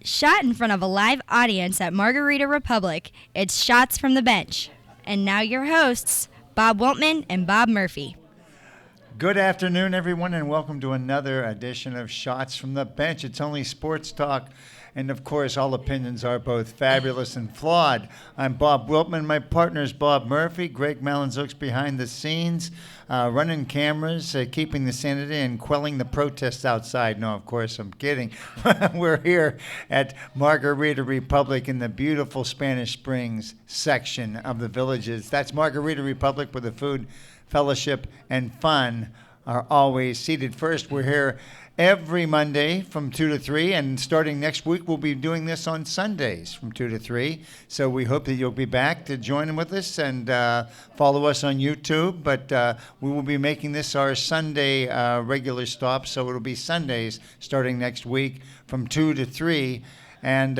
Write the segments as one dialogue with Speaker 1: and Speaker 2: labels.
Speaker 1: Shot in front of a live audience at Margarita Republic, it's Shots from the Bench. And now your hosts, Bob Wiltman and Bob Murphy.
Speaker 2: Good afternoon, everyone, and welcome to another edition of Shots from the Bench. It's only sports talk, and of course, all opinions are both fabulous and flawed. I'm Bob Wiltman. My partner is Bob Murphy. Greg Malinzuk's behind the scenes, running cameras, keeping the sanity, and quelling the protests outside. No, of course, I'm kidding. We're here at Margarita Republic in the beautiful Spanish Springs section of the Villages. That's Margarita Republic, where the food, fellowship, and fun are always seated first. We're here every Monday from 2 to 3, and starting next week, we'll be doing this on Sundays from 2 to 3. So we hope that you'll be back to join in with us and follow us on YouTube. But we will be making this our Sunday regular stop, so it'll be Sundays starting next week from 2 to 3. And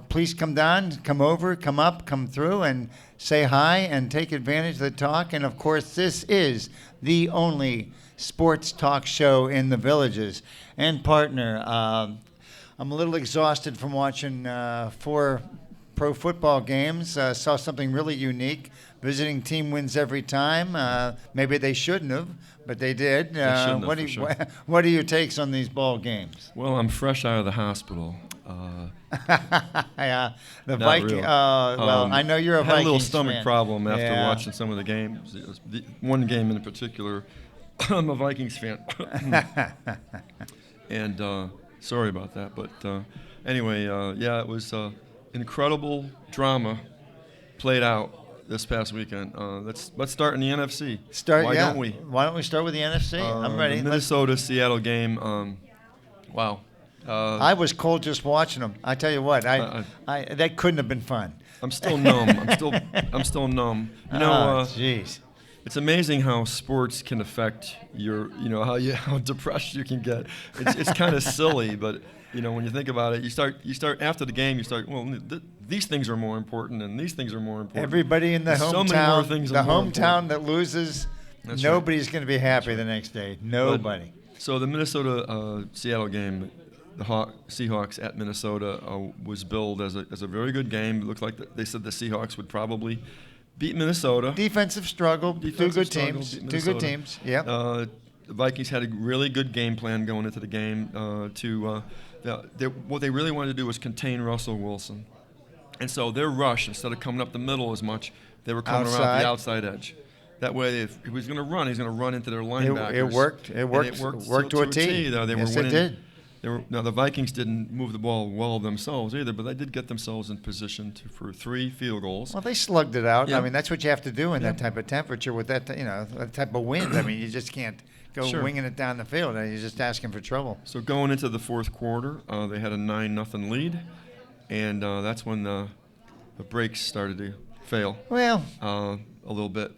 Speaker 2: please come down, come over, come up, come through, and say hi and take advantage of the talk. And, of course, this is the only sports talk show in the Villages. And, partner, I'm a little exhausted from watching 4 pro football games. Saw something really unique. Visiting team wins every time. Maybe they shouldn't have, but they did. What are your takes on these ball games?
Speaker 3: Well, I'm fresh out of the hospital.
Speaker 2: Yeah, the Vikings.
Speaker 3: Really.
Speaker 2: I know you're a Vikings fan.
Speaker 3: I had a little stomach problem after watching some of the games. It was one game in particular. I'm a Vikings fan. And sorry about that. But anyway, it was incredible drama played out this past weekend. Let's start in the NFC. Why don't we?
Speaker 2: Why don't we start with the NFC? I'm ready.
Speaker 3: The Minnesota-Seattle game. Wow.
Speaker 2: I was cold just watching them. I tell you what, that couldn't have been fun.
Speaker 3: I'm still numb. I'm still numb.
Speaker 2: Jeez.
Speaker 3: It's amazing how sports can affect how depressed you can get. It's kind of silly, but when you think about it, you start after the game. You start these things are more important, and these things are more important.
Speaker 2: Everybody in the hometown,
Speaker 3: so many more things
Speaker 2: that loses, nobody's going to be happy the next day. Nobody.
Speaker 3: So the Minnesota-Seattle game, the Seahawks at Minnesota, was billed as a very good game. It looked like they said the Seahawks would probably beat Minnesota.
Speaker 2: Defensive struggle. Two good teams. Yeah.
Speaker 3: The Vikings had a really good game plan going into the game. What they really wanted to do was contain Russell Wilson, and so their rush, instead of coming up the middle as much, they were coming around the outside edge. That way, if he was going to run, he's going to run into their linebackers.
Speaker 2: It worked. It worked to a T.
Speaker 3: They were winning.
Speaker 2: It did.
Speaker 3: Now, the Vikings didn't move the ball well themselves either, but they did get themselves in position for 3 field goals.
Speaker 2: Well, they slugged it out.
Speaker 3: Yeah.
Speaker 2: I mean, that's what you have to do in that type of temperature with that type of wind. I mean, you just can't go winging it down the field. You're just asking for trouble.
Speaker 3: So going into the fourth quarter, they had a 9-0 lead, and that's when the brakes started to fail.
Speaker 2: Well,
Speaker 3: a little bit.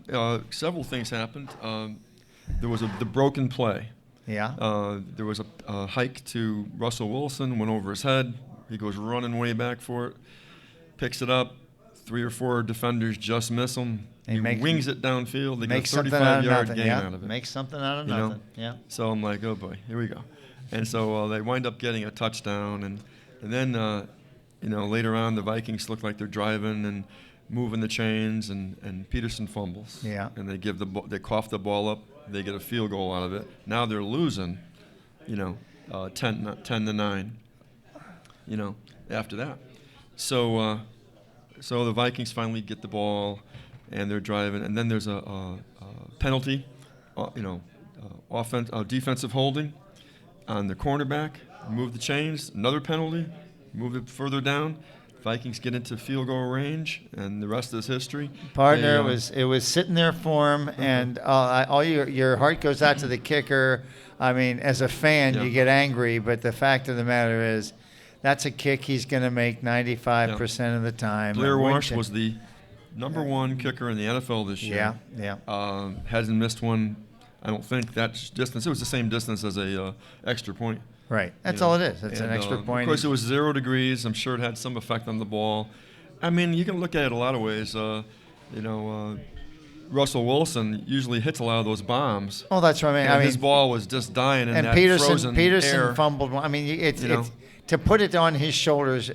Speaker 3: Several things happened. There was the broken play.
Speaker 2: Yeah.
Speaker 3: There was a hike to Russell Wilson, went over his head. He goes running way back for it, picks it up. 3 or 4 defenders just miss him. He wings it downfield. They get a 35-yard gain out of it.
Speaker 2: Makes something out of nothing. Yeah.
Speaker 3: So I'm like, oh boy, here we go. And so they wind up getting a touchdown, and then later on the Vikings look like they're driving and moving the chains, and Peterson fumbles.
Speaker 2: Yeah.
Speaker 3: And they cough the ball up. They get a field goal out of it. Now they're losing, 10-9. After that. So the Vikings finally get the ball, and they're driving. And then there's a penalty, defensive holding on the cornerback. Move the chains. Another penalty. Move it further down. Vikings get into field goal range, and the rest is history.
Speaker 2: Partner, it was sitting there for him, and all your heart goes out to the kicker. I mean, as a fan, you get angry, but the fact of the matter is, that's a kick he's going to make 95% of the time.
Speaker 3: Blair Walsh was the number 1 kicker in the NFL this year.
Speaker 2: Yeah.
Speaker 3: Hasn't missed one. I don't think that distance. It was the same distance as a extra point.
Speaker 2: Right. That's all it is. It's an extra point.
Speaker 3: Of course, it was 0 degrees. I'm sure it had some effect on the ball. I mean, you can look at it a lot of ways. Russell Wilson usually hits a lot of those bombs.
Speaker 2: Oh, that's right.
Speaker 3: His ball was just dying in that frozen air.
Speaker 2: Peterson fumbled. I mean, to put it on his shoulders,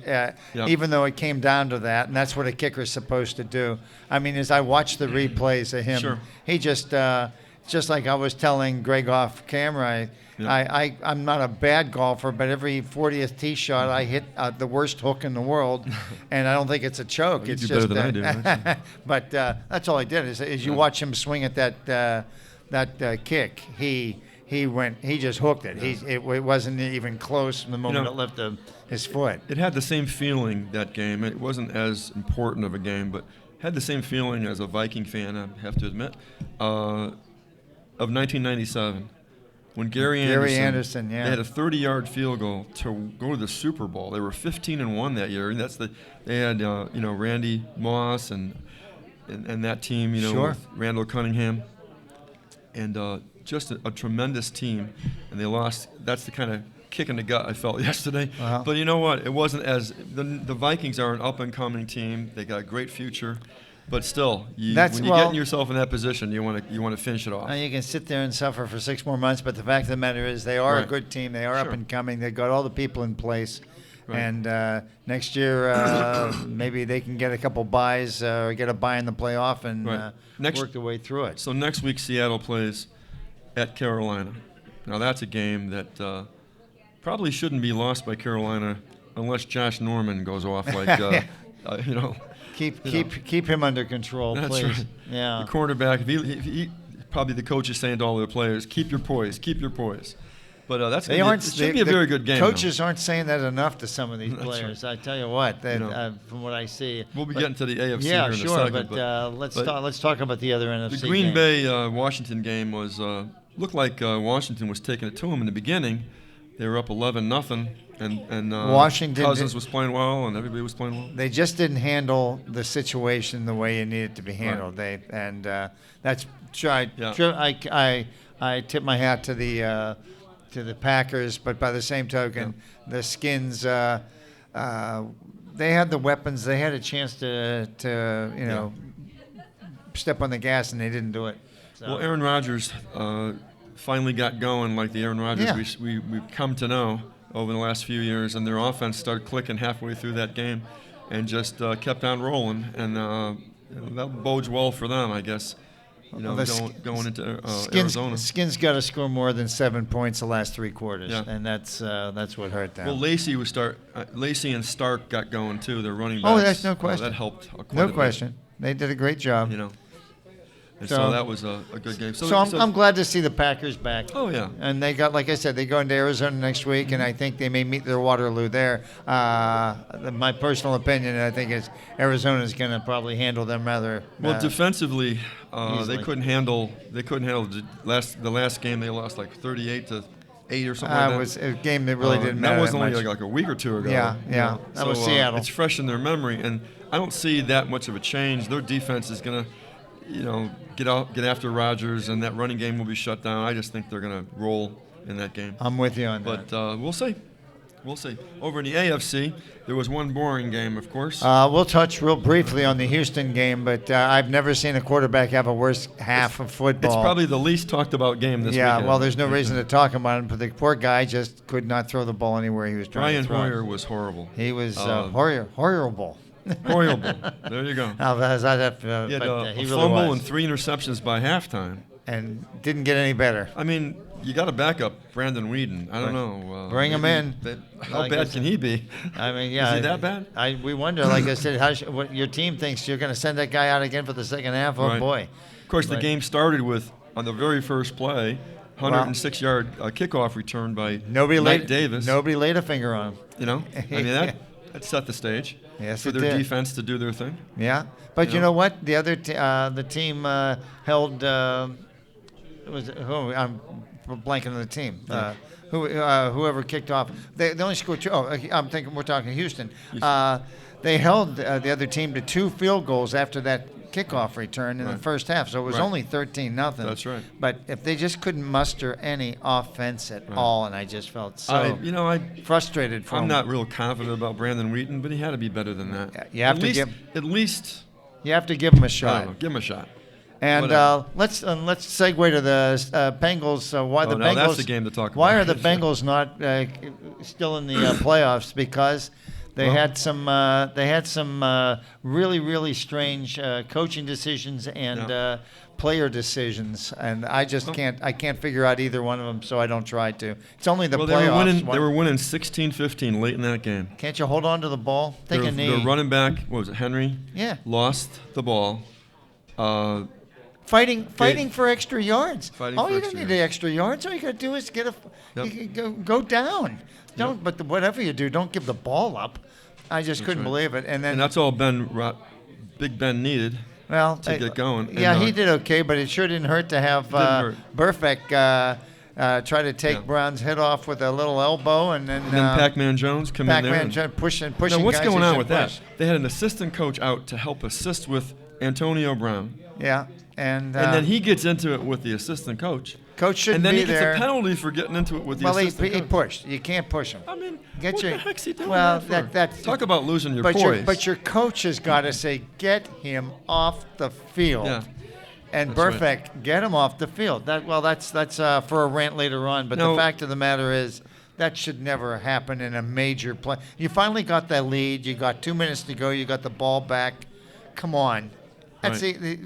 Speaker 2: even though it came down to that, and that's what a kicker's supposed to do. I mean, as I watched the replays of him, he just like I was telling Greg off camera, I'm not a bad golfer, but every 40th tee shot I hit the worst hook in the world, and I don't think it's a choke.
Speaker 3: Well,
Speaker 2: it's
Speaker 3: you do
Speaker 2: just
Speaker 3: better than I do.
Speaker 2: but that's all I did. Is you watch him swing at that kick, he just hooked it. It wasn't even close from the moment it left his foot.
Speaker 3: It had the same feeling, that game. It wasn't as important of a game, but had the same feeling as a Viking fan, I have to admit, of 1997. When Gary Anderson, they had a 30-yard field goal to go to the Super Bowl. They were 15-1 that year, and they had Randy Moss and that team, with Randall Cunningham, and just a tremendous team. And they lost. That's the kind of kick in the gut I felt yesterday. Uh-huh. But you know what? It wasn't as the Vikings are an up-and-coming team. They got a great future. But still, when you get yourself in that position, you want to finish it off.
Speaker 2: You can sit there and suffer for 6 more months, but the fact of the matter is they are a good team. They are up and coming. They've got all the people in place. Right. And next year, maybe they can get a couple buys or get a buy in the playoff and work their way through it.
Speaker 3: So next week, Seattle plays at Carolina. Now, that's a game that probably shouldn't be lost by Carolina unless Josh Norman goes off like,
Speaker 2: Keep him under control,
Speaker 3: that's
Speaker 2: please.
Speaker 3: Right.
Speaker 2: Yeah.
Speaker 3: The quarterback, if he probably the coach is saying to all the players, keep your poise. But it should be a very good game.
Speaker 2: Coaches aren't saying that enough to some of these players. Right. I tell you what, from what I see.
Speaker 3: We'll be getting to the AFC here in a second.
Speaker 2: Let's talk about the other NFC.
Speaker 3: The Green Bay Washington game was looked like Washington was taking it to them in the beginning. They were up 11-0. And
Speaker 2: Washington
Speaker 3: Cousins was playing well, and everybody was playing well.
Speaker 2: They just didn't handle the situation the way it needed to be handled. Right. That's true. I tip my hat to the Packers, but by the same token, the Skins, they had the weapons. They had a chance to step on the gas, and they didn't do it. So.
Speaker 3: Well, Aaron Rodgers finally got going, like the Aaron Rodgers we've come to know over the last few years, and their offense started clicking halfway through that game and just kept on rolling, and that bodes well for them, I guess, going into Arizona.
Speaker 2: Skins got to score more than 7 points the last 3 quarters, and that's what hurt them.
Speaker 3: Well, Lacey and Stark got going, too. They're running backs.
Speaker 2: Oh, that's no question.
Speaker 3: That helped quite
Speaker 2: No
Speaker 3: a bit.
Speaker 2: question. They did a great job.
Speaker 3: And so that was a good game.
Speaker 2: So I'm glad to see the Packers back.
Speaker 3: Oh, yeah.
Speaker 2: And they got, like I said, they go into Arizona next week, and I think they may meet their Waterloo there. My personal opinion, I think, is Arizona's going to probably handle them rather.
Speaker 3: Well, defensively, they couldn't handle. The last game. They lost like 38-8 or something like that.
Speaker 2: It was a game that really didn't matter.
Speaker 3: That was only
Speaker 2: much.
Speaker 3: like a week or two ago.
Speaker 2: Yeah. That was Seattle.
Speaker 3: It's fresh in their memory, and I don't see that much of a change. Their defense is going to, get after Rodgers, and that running game will be shut down. I just think they're going to roll in that game.
Speaker 2: I'm with you on
Speaker 3: that. But we'll see. Over in the AFC, there was one boring game, of course.
Speaker 2: We'll touch real briefly on the Houston game, but I've never seen a quarterback have a worse half of football.
Speaker 3: It's probably the least talked about game this weekend.
Speaker 2: Yeah, well, there's no reason to talk about it, but the poor guy just could not throw the ball anywhere he was trying to throw.
Speaker 3: Brian Hoyer was horrible.
Speaker 2: He was horrible.
Speaker 3: Horrible. There you go.
Speaker 2: He had
Speaker 3: a
Speaker 2: really
Speaker 3: fumble
Speaker 2: was.
Speaker 3: and 3 interceptions by halftime.
Speaker 2: And didn't get any better.
Speaker 3: I mean, you got to back up Brandon Whedon. I don't know.
Speaker 2: Bring him in.
Speaker 3: How bad can he be?
Speaker 2: I mean, yeah.
Speaker 3: Is he that bad?
Speaker 2: We wonder, like I said, what your team thinks you're going to send that guy out again for the second half. Oh, boy.
Speaker 3: Of course, the game started with, on the very first play, 106-yard kickoff return by Mike Davis.
Speaker 2: Nobody laid a finger on him.
Speaker 3: I mean, that set the stage.
Speaker 2: Yes,
Speaker 3: for their defense to do their thing.
Speaker 2: Yeah, but you know what? The other the team held. I'm blanking on the team. Whoever kicked off, they only scored 2. Oh, I'm thinking we're talking Houston. They held the other team to 2 field goals after that kickoff return in the first half, so it was only 13-0.
Speaker 3: That's right.
Speaker 2: But if they just couldn't muster any offense at all, and I just felt so frustrated for
Speaker 3: I'm
Speaker 2: him.
Speaker 3: not real confident about Brandon Wheaton, but he had to be better than that.
Speaker 2: You have to give him a shot.
Speaker 3: Give him a shot.
Speaker 2: And let's segue to the Bengals. Why the Bengals?
Speaker 3: That's the game to talk about.
Speaker 2: Why are the Bengals not still in the playoffs? Because they had some really strange coaching decisions and player decisions, and I just can't figure out either one of them, so I don't try to. It's only the playoffs.
Speaker 3: They were winning 16-15 late in that game.
Speaker 2: Can't you hold on to the ball? Take a knee.
Speaker 3: Their running back, what was it, Henry?
Speaker 2: Yeah.
Speaker 3: Lost the ball.
Speaker 2: Fighting for extra yards. You don't need the extra yards. All you got to do is go down. But whatever you do, don't give the ball up. I just couldn't believe it. And
Speaker 3: that's all Big Ben needed.
Speaker 2: Well,
Speaker 3: to get going.
Speaker 2: Yeah, he did okay, but it sure didn't hurt to have Burfict try to take Brown's head off with a little elbow, and then
Speaker 3: Pac-Man Jones come in there.
Speaker 2: Pac-Man pushing
Speaker 3: now, what's
Speaker 2: guys
Speaker 3: going on with that? They had an assistant coach out to help assist with Antonio Brown.
Speaker 2: Yeah, and
Speaker 3: then he gets into it with the assistant coach.
Speaker 2: Coach shouldn't be there.
Speaker 3: And then he gets a penalty for getting into it with the assistant coach.
Speaker 2: He pushed. You can't push him.
Speaker 3: I mean, what the heck's he doing
Speaker 2: that's
Speaker 3: talk about losing your poise.
Speaker 2: But your coach has got to say, get him off the field.
Speaker 3: Yeah.
Speaker 2: And Burfict, get him off the field. That's for a rant later on. But the fact of the matter is, that should never happen in a major play. You finally got that lead. You got 2 minutes to go. You got the ball back. Come on.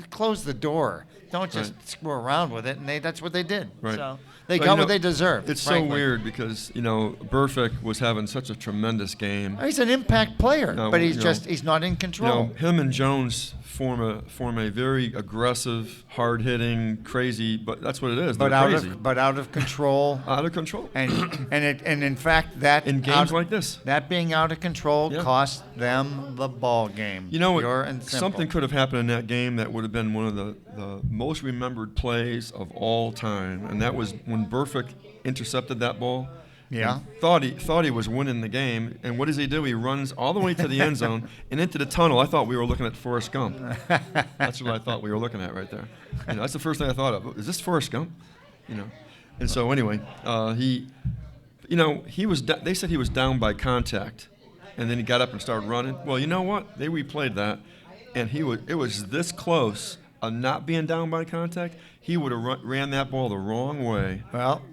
Speaker 2: Close the door. Don't just screw around with it, and that's what they did.
Speaker 3: Right.
Speaker 2: So they got what they deserved.
Speaker 3: It's
Speaker 2: frankly.
Speaker 3: so weird because Burfict was having such a tremendous game.
Speaker 2: He's an impact player, but he's not in control.
Speaker 3: Him and Jones form a very aggressive, hard-hitting, crazy. But that's what it is. They're crazy.
Speaker 2: But out of control.
Speaker 3: Out of control.
Speaker 2: And in fact that
Speaker 3: in games like this,
Speaker 2: that being out of control cost them the ball game.
Speaker 3: You know what? Something could have happened in that game that would have been one of the most remembered plays of all time, and that was when Burfict intercepted that ball.
Speaker 2: Yeah.
Speaker 3: Thought he was winning the game, and what does he do? He runs all the way to the end zone and into the tunnel. I thought we were looking at Forrest Gump. That's what I thought we were looking at right there. That's the first thing I thought of. Is this Forrest Gump? And so anyway, he was. They said he was down by contact, and then he got up and started running. Well, you know what? They replayed that, and it was this close of not being down by contact. He would have ran that ball the wrong way,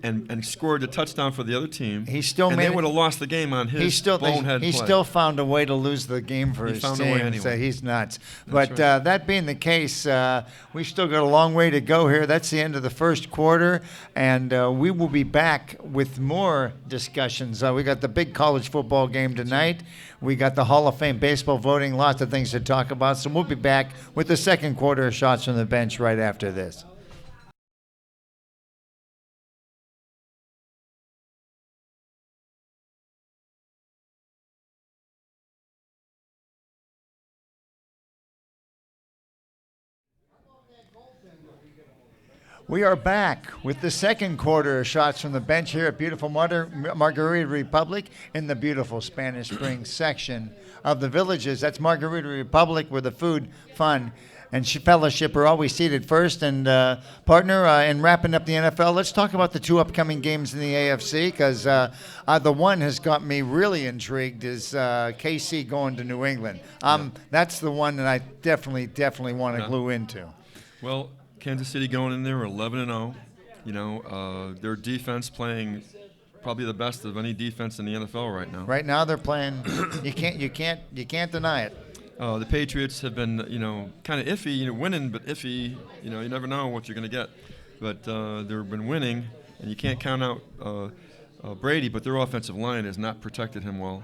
Speaker 3: and scored a touchdown for the other team. They would have lost the game on his bonehead play.
Speaker 2: He still found a way to lose the game for his team.
Speaker 3: He found a way anyway.
Speaker 2: So he's nuts. But that being the case, we've still got a long way to go here. That's the end of the first quarter, and we will be back with more discussions. We got the big college football game tonight. We got the Hall of Fame baseball voting, lots of things to talk about. So we'll be back with the second quarter of Shots from the Bench right after this. We are back with the second quarter of Shots from the Bench here at beautiful Margarita Republic in the beautiful Spanish Springs section of the Villages. That's Margarita Republic, where the food, fun, and fellowship are always seated first. And partner, in wrapping up the NFL, let's talk about the two upcoming games in the AFC, because the one has got me really intrigued is KC going to New England. That's the one that I definitely want to glue into.
Speaker 3: Well, Kansas City going in there 11-0. Their defense playing probably the best of any defense in the NFL right now.
Speaker 2: Right now they're playing. You can't deny it.
Speaker 3: The Patriots have been kind of iffy. Winning, but iffy. You never know what you're going to get. But they've been winning, and you can't count out Brady. But their offensive line has not protected him well,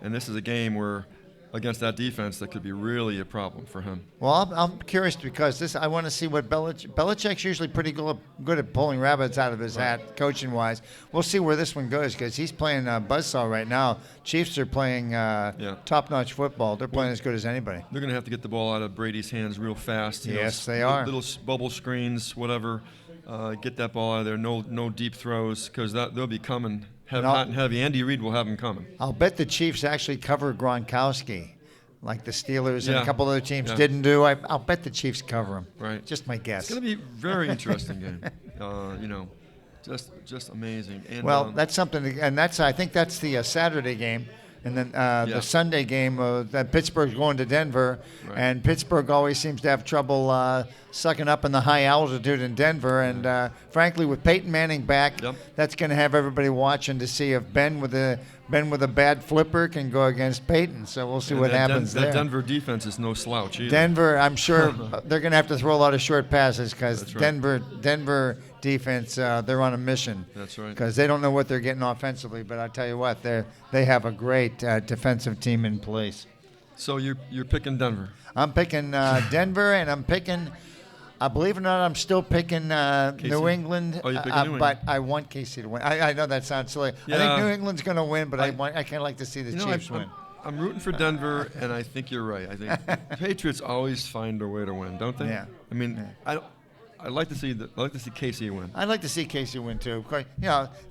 Speaker 3: and this is a game where, against that defense, that could be really a problem for him.
Speaker 2: Well, I'm curious because I want to see what Belichick's usually pretty good at pulling rabbits out of his hat, coaching-wise. We'll see where this one goes because he's playing buzzsaw right now. Chiefs are playing top-notch football. They're playing as good as anybody.
Speaker 3: They're going to have to get the ball out of Brady's hands real fast.
Speaker 2: Yes, they are.
Speaker 3: Little bubble screens, whatever. Get that ball out of there. No deep throws because they'll be coming. Hot and heavy. Andy Reid will have him coming.
Speaker 2: I'll bet the Chiefs actually cover Gronkowski, like the Steelers and a couple other teams didn't do. I'll bet the Chiefs cover him.
Speaker 3: Right.
Speaker 2: Just my guess.
Speaker 3: It's going to be a very interesting game. Just amazing. And,
Speaker 2: that's something, and I think that's the Saturday game. And then the Sunday game, that Pittsburgh's going to Denver, and Pittsburgh always seems to have trouble sucking up in the high altitude in Denver. And frankly, with Peyton Manning back, that's going to have everybody watching to see if Ben with a bad flipper can go against Peyton. So we'll see what happens there.
Speaker 3: That Denver defense is no slouch either.
Speaker 2: Denver, I'm sure they're going to have to throw a lot of short passes because Denver defense, they're on a mission.
Speaker 3: That's right.
Speaker 2: Because they don't know what they're getting offensively. But I tell you what, they have a great defensive team in place.
Speaker 3: So you're picking Denver.
Speaker 2: I'm picking Denver, and I'm picking. Believe it or not, I'm still picking New England.
Speaker 3: Oh, you're picking New England.
Speaker 2: But I want KC to win. I know that sounds silly.
Speaker 3: Yeah.
Speaker 2: I think New England's going to win, but I kind of like to see the Chiefs win.
Speaker 3: I'm rooting for Denver, and I think you're right. I think Patriots always find a way to win, don't they?
Speaker 2: Yeah.
Speaker 3: I mean, I'd like to see KC win.
Speaker 2: I'd like to see KC win too.
Speaker 3: I would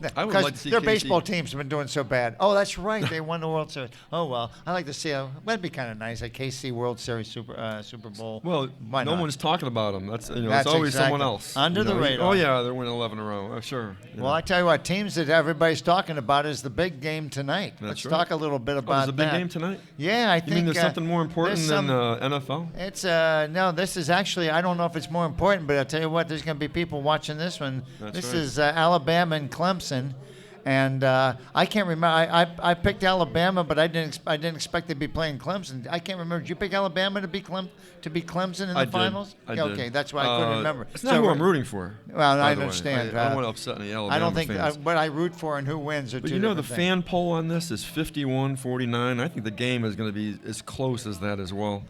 Speaker 2: because
Speaker 3: like to see
Speaker 2: their
Speaker 3: KC.
Speaker 2: baseball teams have been doing so bad. Oh, that's right, they won the World Series. Oh well, I like to see. That'd be kind of nice, a KC World Series Super Bowl.
Speaker 3: Well,
Speaker 2: why
Speaker 3: no
Speaker 2: not?
Speaker 3: one's talking about them. That's
Speaker 2: That's
Speaker 3: it's always
Speaker 2: exactly.
Speaker 3: someone else
Speaker 2: Under the radar.
Speaker 3: Oh yeah, they're winning 11 in a row. Sure.
Speaker 2: Well, I tell you what, teams that everybody's talking about is the big game tonight.
Speaker 3: That's
Speaker 2: Let's
Speaker 3: right.
Speaker 2: talk a little bit about
Speaker 3: there's a big
Speaker 2: that.
Speaker 3: game tonight.
Speaker 2: Yeah, I think.
Speaker 3: You mean there's something more important than NFL?
Speaker 2: It's no. This is actually. I don't know if it's more important, but I'll tell you what. There's going to be people watching this one.
Speaker 3: That's
Speaker 2: this
Speaker 3: right.
Speaker 2: is Alabama and Clemson, and I can't remember. I picked Alabama, but I didn't expect to be playing Clemson. I can't remember. Did you pick Alabama to be Clemson in the finals?
Speaker 3: I did.
Speaker 2: Okay, that's why I couldn't remember.
Speaker 3: It's not who I'm rooting for.
Speaker 2: Well, I
Speaker 3: by the way.
Speaker 2: understand.
Speaker 3: I don't want to upset any Alabama
Speaker 2: I don't think
Speaker 3: fans.
Speaker 2: what I root for and who wins are
Speaker 3: But
Speaker 2: two
Speaker 3: you know, the
Speaker 2: different
Speaker 3: fan
Speaker 2: things.
Speaker 3: poll on this is 51-49. I think the game is going to be as close as that as well.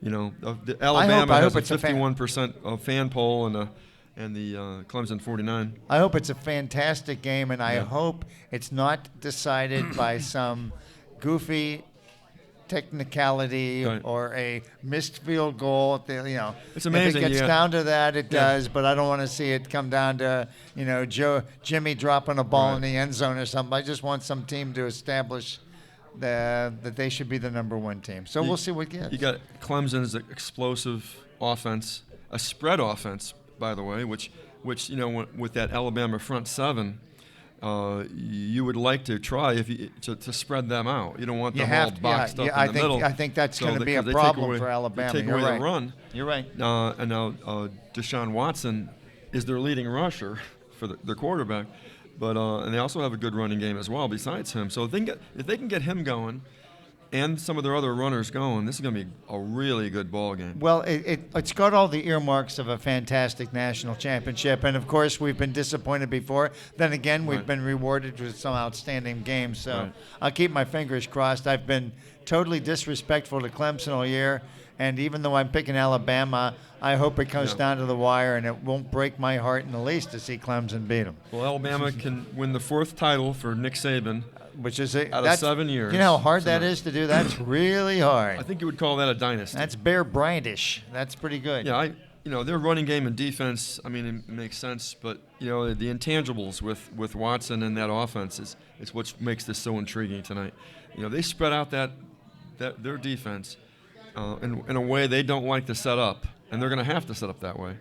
Speaker 3: You know, Alabama
Speaker 2: I
Speaker 3: has
Speaker 2: hope
Speaker 3: a
Speaker 2: it's a fan.
Speaker 3: 51% fan poll and the Clemson 49.
Speaker 2: I hope it's a fantastic game, and I hope it's not decided by some goofy technicality or a missed field goal.
Speaker 3: It's amazing.
Speaker 2: If it gets down to that, it does. But I don't want to see it come down to Jimmy dropping a ball in the end zone or something. I just want some team to establish that they should be the number one team. So we'll see what gets.
Speaker 3: You got Clemson's explosive offense, a spread offense, by the way, which with that Alabama front seven, you would like to try to spread them out. You don't want them all boxed up in the middle.
Speaker 2: I think that's going to be a
Speaker 3: they
Speaker 2: problem for Alabama.
Speaker 3: They take away the run.
Speaker 2: You're right.
Speaker 3: And now Deshaun Watson is their leading rusher for their quarterback, but and they also have a good running game as well besides him. So if they can get him going, and some of their other runners going, this is going to be a really good ball game.
Speaker 2: Well, it's got all the earmarks of a fantastic national championship, and of course we've been disappointed before. Then again, we've been rewarded with some outstanding games. So I'll keep my fingers crossed. I've been totally disrespectful to Clemson all year, and even though I'm picking Alabama, I hope it comes down to the wire, and it won't break my heart in the least to see Clemson beat them.
Speaker 3: Well, Alabama can win the fourth title for Nick Saban.
Speaker 2: Which is
Speaker 3: out of 7 years.
Speaker 2: You know how hard that is to do? That's really hard.
Speaker 3: I think you would call that a dynasty.
Speaker 2: That's Bear Bryantish. That's pretty good.
Speaker 3: Yeah, their running game and defense, I mean, it makes sense, but the intangibles with Watson and that offense is what makes this so intriguing tonight. They spread out their defense in a way they don't like to set up, and they're going to have to set up that way.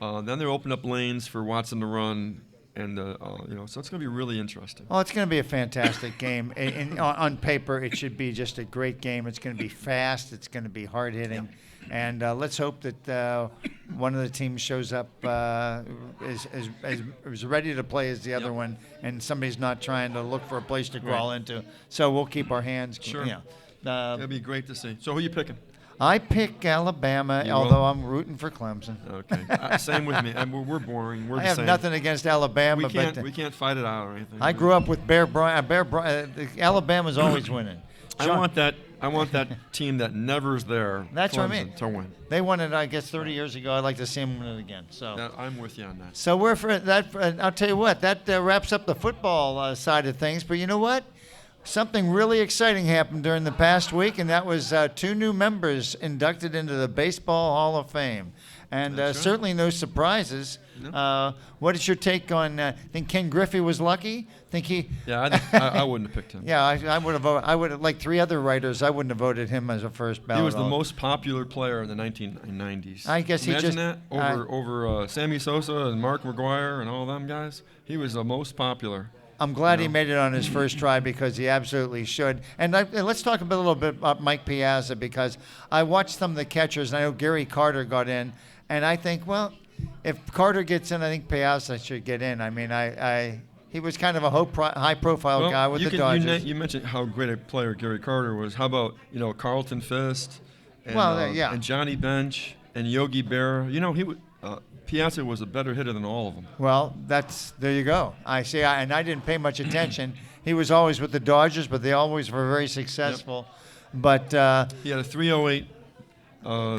Speaker 3: Then they open up lanes for Watson to run. And so it's going to be really interesting.
Speaker 2: Oh, it's going to be a fantastic game. On paper, it should be just a great game. It's going to be fast. It's going to be hard hitting, and let's hope that one of the teams shows up is ready to play as the other one, and somebody's not trying to look for a place to crawl into. So we'll keep our hands.
Speaker 3: Sure. It'll be great to see. So who are you picking?
Speaker 2: I pick Alabama, although I'm rooting for Clemson.
Speaker 3: Okay, same with me. We're boring. We're
Speaker 2: I have nothing against Alabama,
Speaker 3: we can't fight it out or anything.
Speaker 2: I grew up with Bear Bryant. Alabama's always winning.
Speaker 3: I want that team that never's there.
Speaker 2: That's
Speaker 3: Clemson,
Speaker 2: what I mean.
Speaker 3: To win.
Speaker 2: They won it, I guess, 30 years ago. I'd like to see them win it again. So
Speaker 3: I'm with you on that.
Speaker 2: So we're for that. I'll tell you what. That wraps up the football side of things. But you know what? Something really exciting happened during the past week, and that was 2 new members inducted into the Baseball Hall of Fame. And certainly no surprises. No. What is your take on? Think Ken Griffey was lucky? Think he?
Speaker 3: Yeah, I wouldn't have picked him.
Speaker 2: Yeah, I would have voted. I would have, like 3 other writers. I wouldn't have voted him as a first ballot.
Speaker 3: He was the most popular player in the 1990s.
Speaker 2: I guess
Speaker 3: Imagine that over Sammy Sosa and Mark McGuire and all them guys. He was the most popular.
Speaker 2: I'm glad
Speaker 3: You
Speaker 2: he
Speaker 3: know?
Speaker 2: made it on his first try because he absolutely should. And let's talk a little bit about Mike Piazza because I watched some of the catchers, and I know Gary Carter got in, and I think, well, if Carter gets in, I think Piazza should get in. I mean, he was kind of a high-profile guy with the Dodgers.
Speaker 3: You mentioned how great a player Gary Carter was. How about Carlton Fisk, and, and Johnny Bench and Yogi Berra? Piazza was a better hitter than all of them.
Speaker 2: Well, there you go. I see, and I didn't pay much attention. He was always with the Dodgers, but they always were very successful. Yep. But
Speaker 3: he had a 308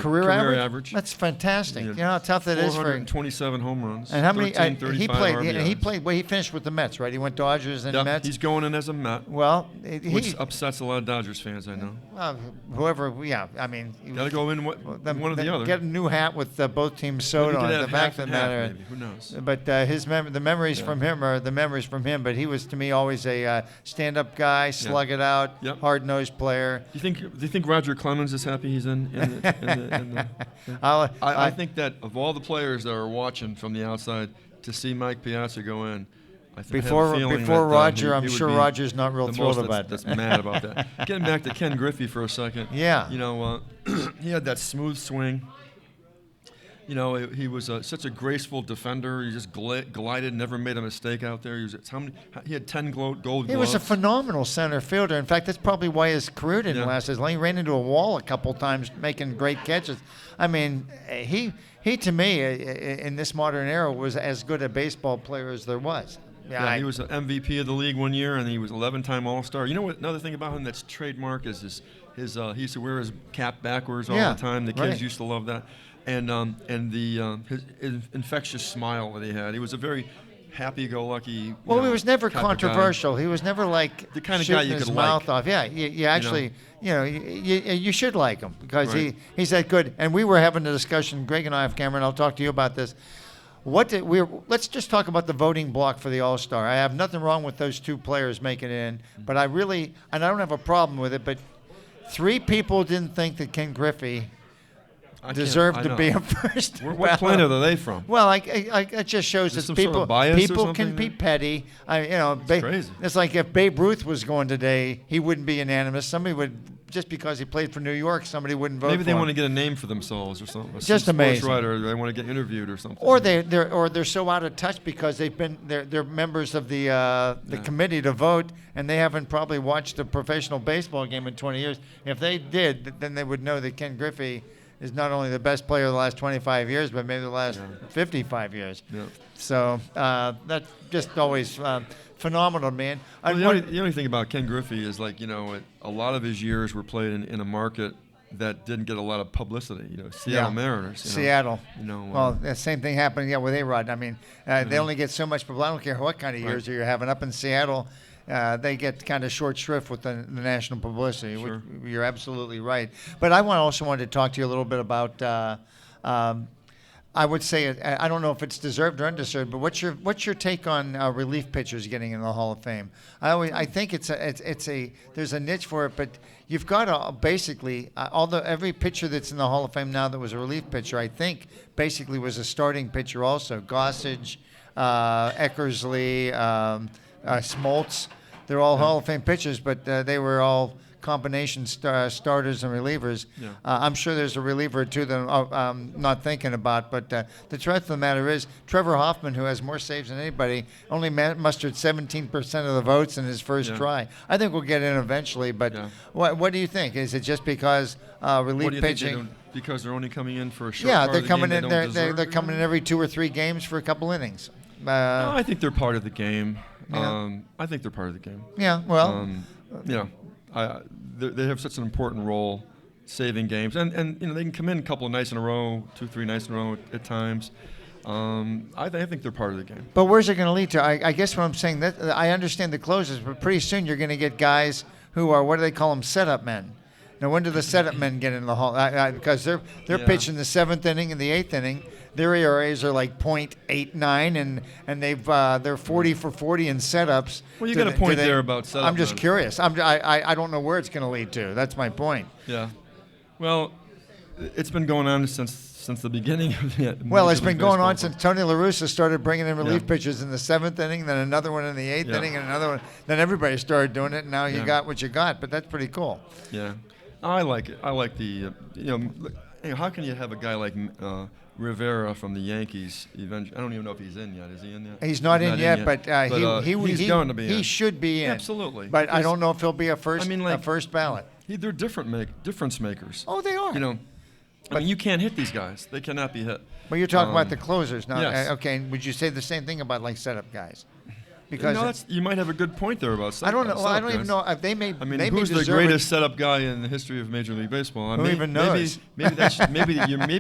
Speaker 2: career average. That's fantastic. You know how tough that is for
Speaker 3: 427 home runs.
Speaker 2: And how many?
Speaker 3: 13,
Speaker 2: he played.
Speaker 3: RBIs.
Speaker 2: He played. Well, he finished with the Mets, right? He went Dodgers and Mets.
Speaker 3: He's going in as a Met.
Speaker 2: Well,
Speaker 3: which upsets a lot of Dodgers fans, I know.
Speaker 2: Whoever, I mean,
Speaker 3: got to go in one or the other.
Speaker 2: Get a new hat with both teams sewed on it. The fact of the matter.
Speaker 3: Maybe. Who knows?
Speaker 2: But the memories from him are the memories from him. But he was to me always a stand-up guy, slug it out, hard-nosed player.
Speaker 3: Do you think Roger Clemens is happy he's in the I think that of all the players that are watching from the outside, to see Mike Piazza go in, I think
Speaker 2: before Roger, I'm sure Roger's not real thrilled about
Speaker 3: that. That's mad about that. Getting back to Ken Griffey for a second.
Speaker 2: Yeah.
Speaker 3: He had that smooth swing. He was such a graceful defender. He just glided, never made a mistake out there. He had 10 gold gloves.
Speaker 2: He was a phenomenal center fielder. In fact, that's probably why his career didn't last as long. He ran into a wall a couple times making great catches. I mean, he to me, in this modern era, was as good a baseball player as there was.
Speaker 3: He was an MVP of the league one year, and he was 11-time All-Star. You know what? Another thing about him that's trademark is his he used to wear his cap backwards all the time. The kids used to love that. And his infectious smile that he had. He was a very happy-go-lucky.
Speaker 2: Well, he was never controversial. He was never like
Speaker 3: the kind of guy you
Speaker 2: his
Speaker 3: could
Speaker 2: mouth
Speaker 3: like.
Speaker 2: off. Yeah, you actually, you should like him because he's that good. And we were having a discussion, Greg and I, off camera, and I'll talk to you about this. Let's just talk about the voting block for the All-Star. I have nothing wrong with those two players making it in, but I don't have a problem with it. But 3 people didn't think that Ken Griffey deserved to be a first.
Speaker 3: What planet are they from?
Speaker 2: Well, it just shows that people can be petty. It's
Speaker 3: crazy.
Speaker 2: It's like if Babe Ruth was going today, he wouldn't be unanimous. Somebody would, just because he played for New York, somebody wouldn't vote for him.
Speaker 3: Maybe they want to get a name for themselves or something.
Speaker 2: Just amazing.
Speaker 3: Sports writer, they want to get interviewed or something.
Speaker 2: Or they're so out of touch because they're members of the committee to vote, and they haven't probably watched a professional baseball game in 20 years. If they did, then they would know that Ken Griffey is not only the best player of the last 25 years, but maybe the last 55 years. Yeah. So that's just always phenomenal, man.
Speaker 3: Well, the only thing about Ken Griffey is, a lot of his years were played in a market that didn't get a lot of publicity. Seattle Mariners.
Speaker 2: Seattle. Well, the same thing happened, with A-Rod. I mean, they only get so much publicity. I don't care what kind of years you're having up in Seattle. They get kind of short shrift with the national publicity.
Speaker 3: Sure.
Speaker 2: You're absolutely right. But I also wanted to talk to you a little bit about. I would say I don't know if it's deserved or undeserved, but what's your take on relief pitchers getting in the Hall of Fame? I think there's a niche for it, but you've got to basically every pitcher that's in the Hall of Fame now that was a relief pitcher, I think basically was a starting pitcher also. Gossage, Eckersley, Smoltz. They're all Hall of Fame pitchers, but they were all combination starters and relievers. Yeah. I'm sure there's a reliever or two that I'm not thinking about, but the truth of the matter is Trevor Hoffman, who has more saves than anybody, only mustered 17% of the votes in his first try. I think we'll get in eventually, but what do you think? Is it just because relief pitching?
Speaker 3: Because they're only coming in for a short part
Speaker 2: they're
Speaker 3: of the
Speaker 2: coming
Speaker 3: game
Speaker 2: in. They're coming in every 2 or 3 games for a couple innings.
Speaker 3: No, I think they're part of the game. I think they're part of the game.
Speaker 2: Yeah, well,
Speaker 3: they have such an important role saving games, and they can come in a couple of nights in a row, 2, 3 nights in a row at times. I think they're part of the game.
Speaker 2: But where's it going to lead to? I guess what I'm saying, that I understand the closes, but pretty soon you're going to get guys who are, what do they call them, setup men. Now, when do the setup men get in the hall? Because they're pitching the 7th inning and the 8th inning. Their ERAs are like .89, and they're 40 for 40 in setups.
Speaker 3: Well, you got a point there about setup.
Speaker 2: I'm just curious. I don't know where it's going to lead to. That's my point.
Speaker 3: Yeah. Well, it's been going on since the beginning of the
Speaker 2: Well, it's
Speaker 3: Major
Speaker 2: been
Speaker 3: League
Speaker 2: going on
Speaker 3: Baseball.
Speaker 2: since Tony La Russa started bringing in relief
Speaker 3: Yeah.
Speaker 2: pitchers in the 7th inning, then another one in the 8th
Speaker 3: Yeah.
Speaker 2: inning, and another one. Then everybody started doing it, and now you
Speaker 3: Yeah.
Speaker 2: got what you got. But that's pretty cool.
Speaker 3: Yeah, I like it. I like the how can you have a guy like Rivera from the Yankees? Eventually, I don't even know if he's in yet. Is he in yet?
Speaker 2: He's not in yet, but
Speaker 3: he's going to be in.
Speaker 2: He should be in.
Speaker 3: Absolutely.
Speaker 2: But I
Speaker 3: Because,
Speaker 2: don't know if he'll be a first ballot.
Speaker 3: They're difference makers.
Speaker 2: Oh, they are.
Speaker 3: You know, I mean, you can't hit these guys. They cannot be hit.
Speaker 2: Well, you're talking about the closers now.
Speaker 3: Yes.
Speaker 2: Okay, and would you say the same thing about like setup guys? Because
Speaker 3: No, you might have a good point there about
Speaker 2: I don't know.
Speaker 3: setup
Speaker 2: I don't even
Speaker 3: guys.
Speaker 2: know if they may.
Speaker 3: I mean,
Speaker 2: they may
Speaker 3: who's the
Speaker 2: deserve it.
Speaker 3: greatest setup guy in the history of Major League Baseball?
Speaker 2: Who even knows?
Speaker 3: Maybe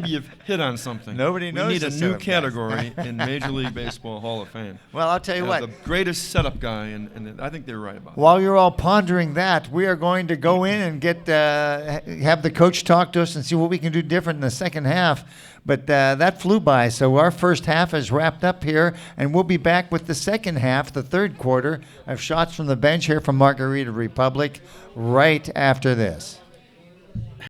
Speaker 3: you've hit on something.
Speaker 2: Nobody knows
Speaker 3: We need
Speaker 2: the
Speaker 3: a new
Speaker 2: setup guys.
Speaker 3: category in Major League Baseball Hall of Fame.
Speaker 2: Well, I'll tell you what.
Speaker 3: The greatest setup guy, and I think they're right about
Speaker 2: While you're all pondering that, we are going to go in and get have the coach talk to us and see what we can do different in the second half. But that flew by, so our first half is wrapped up here, and we'll be back with the second half, the third quarter, of Shots from the Bench here from Margarita Republic right after this.
Speaker 3: that.